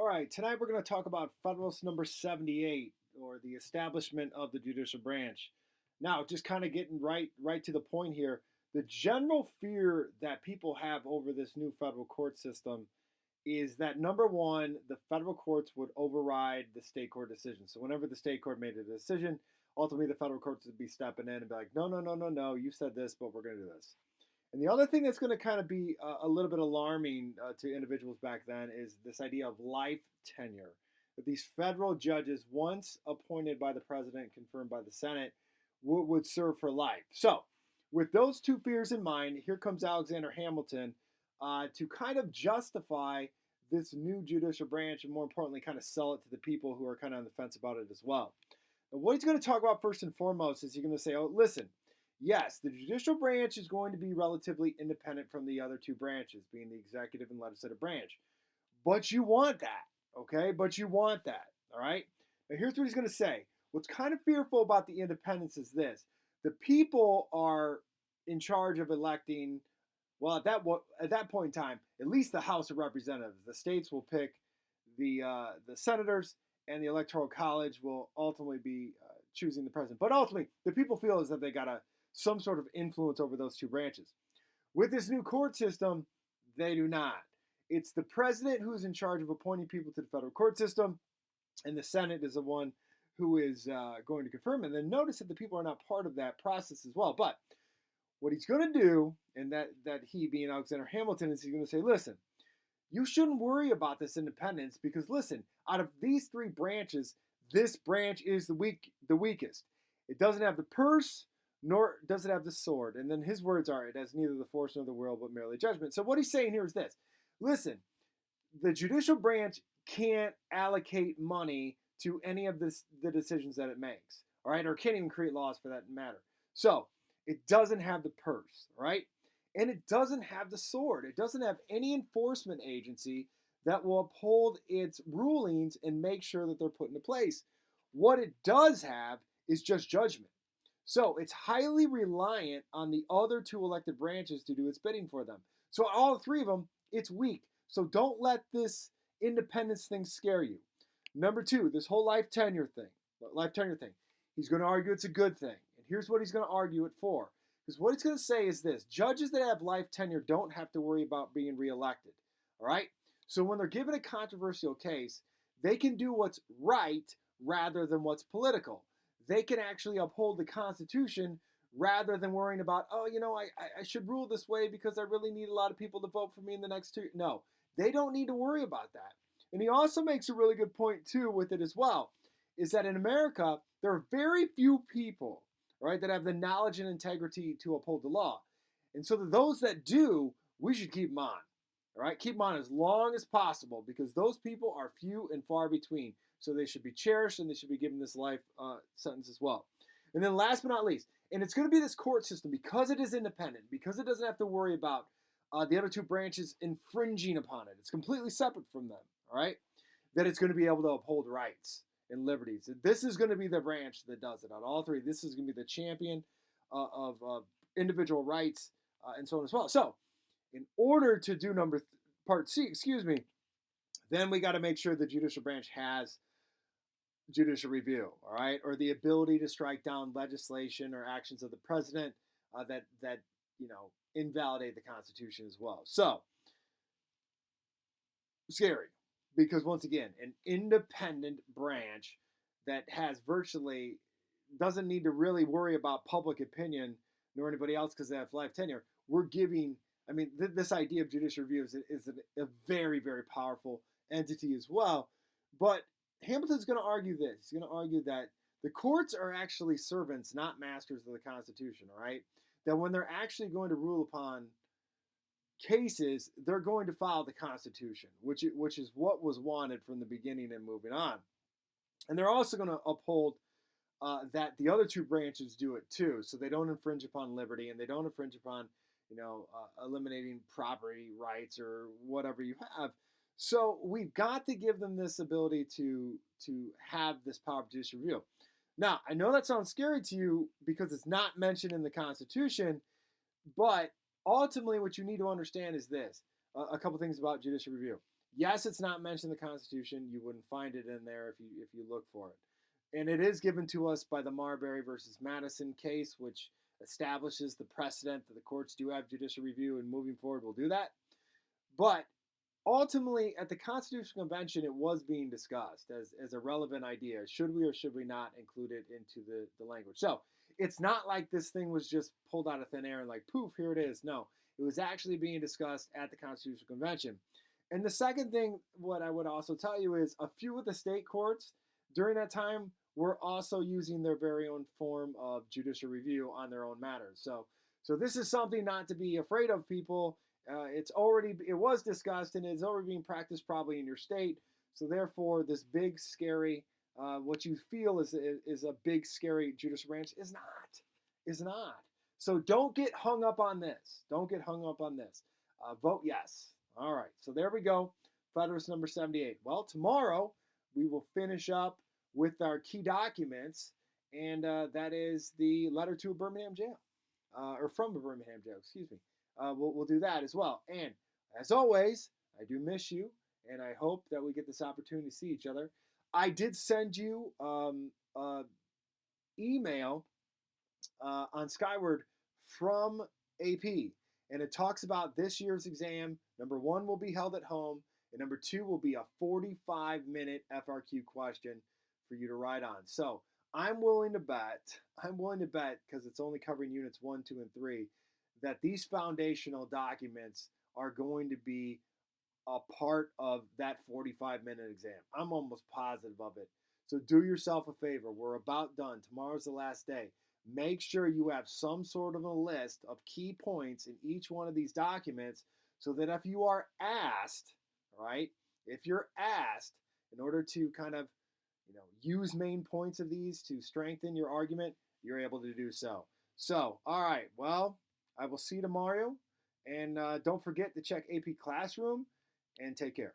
All right, tonight we're going to talk about Federalist number 78, or the establishment of the judicial branch. Now, just kind of getting right to the point here, the general fear that people have over this new federal court system is that number one, the federal courts would override the state court decision. So whenever the state court made a decision, ultimately the federal courts would be stepping in and be like, no, no, no, no, no, you said this, but we're going to do this. And the other thing that's going to kind of be a little bit alarming to individuals back then is this idea of life tenure. That these federal judges, once appointed by the president, confirmed by the Senate, would serve for life. So, with those two fears in mind, here comes Alexander Hamilton to kind of justify this new judicial branch and, more importantly, kind of sell it to the people who are kind of on the fence about it as well. Now, what he's going to talk about first and foremost is he's going to say, oh, listen, yes, the judicial branch is going to be relatively independent from the other two branches, being the executive and legislative branch. But you want that, okay? But you want that, all right? Now, here's what he's going to say. What's kind of fearful about the independence is this. The people are in charge of electing, well, at that point in time, at least the House of Representatives. The states will pick the senators, and the Electoral College will ultimately be choosing the president. But ultimately, the people feel as if they got some sort of influence over those two branches. With this new court system, they do not. It's the president who's in charge of appointing people to the federal court system, and the Senate is the one who is going to confirm. And then notice that the people are not part of that process as well. But what he's going to do, and that he being Alexander Hamilton, is he's going to say, listen, you shouldn't worry about this independence because, listen, out of these three branches, this branch is the weakest. It doesn't have the purse, nor does it have the sword. And then his words are, it has neither the force nor the will, but merely judgment. So what he's saying here is this. Listen, the judicial branch can't allocate money to any of the decisions that it makes, all right? Or can't even create laws for that matter. So it doesn't have the purse, right? And it doesn't have the sword. It doesn't have any enforcement agency that will uphold its rulings and make sure that they're put into place. What it does have is just judgment. So it's highly reliant on the other two elected branches to do its bidding for them. So all three of them, it's weak. So don't let this independence thing scare you. Number two, this whole life tenure thing. He's going to argue it's a good thing. And here's what he's going to argue it for. Because what he's going to say is this. Judges that have life tenure don't have to worry about being reelected. All right? So when they're given a controversial case, they can do what's right rather than what's political. They can actually uphold the Constitution rather than worrying about, oh, I should rule this way because I really need a lot of people to vote for me in the next 2 years. No, they don't need to worry about that. And he also makes a really good point, too, with it as well, is that in America, there are very few people, right, that have the knowledge and integrity to uphold the law. And so those that do, we should keep them on, all right? Keep them on as long as possible because those people are few and far between. So they should be cherished and they should be given this life sentence as well. And then last but not least, and it's going to be this court system because it is independent, because it doesn't have to worry about the other two branches infringing upon it. It's completely separate from them, all right? That it's going to be able to uphold rights and liberties. This is going to be the branch that does it. Out of all three, this is going to be the champion of individual rights and so on as well. So in order to do part C, then we got to make sure the judicial branch has judicial review, all right, or the ability to strike down legislation or actions of the president that invalidate the Constitution as well. So scary because once again, an independent branch that has virtually doesn't need to really worry about public opinion nor anybody else because they have life tenure. We're giving, this idea of judicial review is a very, very powerful entity as well, but Hamilton's going to argue this. He's going to argue that the courts are actually servants, not masters of the Constitution, all right? That when they're actually going to rule upon cases, they're going to follow the Constitution, which is what was wanted from the beginning and moving on. And they're also going to uphold that the other two branches do it too, so they don't infringe upon liberty and they don't infringe upon, eliminating property rights or whatever you have. So we've got to give them this ability to have this power of judicial review. Now, I know that sounds scary to you because it's not mentioned in the Constitution, but ultimately what you need to understand is this, a couple things about judicial review. Yes, it's not mentioned in the Constitution. You wouldn't find it in there if you look for it. And it is given to us by the Marbury versus Madison case, which establishes the precedent that the courts do have judicial review, and moving forward, we'll do that. But ultimately, at the Constitutional Convention, it was being discussed as a relevant idea. Should we or should we not include it into the language? So it's not like this thing was just pulled out of thin air and like, poof, here it is. No, it was actually being discussed at the Constitutional Convention. And the second thing, what I would also tell you is a few of the state courts during that time were also using their very own form of judicial review on their own matters. So this is something not to be afraid of, people. It was discussed and it's already being practiced probably in your state. So therefore, this big scary, what you feel is a big scary judicial branch is not. So don't get hung up on this. Don't get hung up on this. Vote yes. All right. So there we go. Federalist number 78. Well, tomorrow we will finish up with our key documents, and that is the letter to a Birmingham jail, or from a Birmingham jail. Excuse me. We'll do that as well. And as always, I do miss you, and I hope that we get this opportunity to see each other. I did send you email on Skyward from AP, and it talks about this year's exam. Number 1 will be held at home, and number 2 will be a 45-minute FRQ question for you to write on. So I'm willing to bet, because it's only covering units 1, 2, and 3, that these foundational documents are going to be a part of that 45-minute exam. I'm almost positive of it. So do yourself a favor. We're about done. Tomorrow's the last day. Make sure you have some sort of a list of key points in each one of these documents so that if you are asked, right, if you're asked in order to kind of, use main points of these to strengthen your argument, you're able to do so. So, all right, well, I will see you tomorrow. And don't forget to check AP Classroom and take care.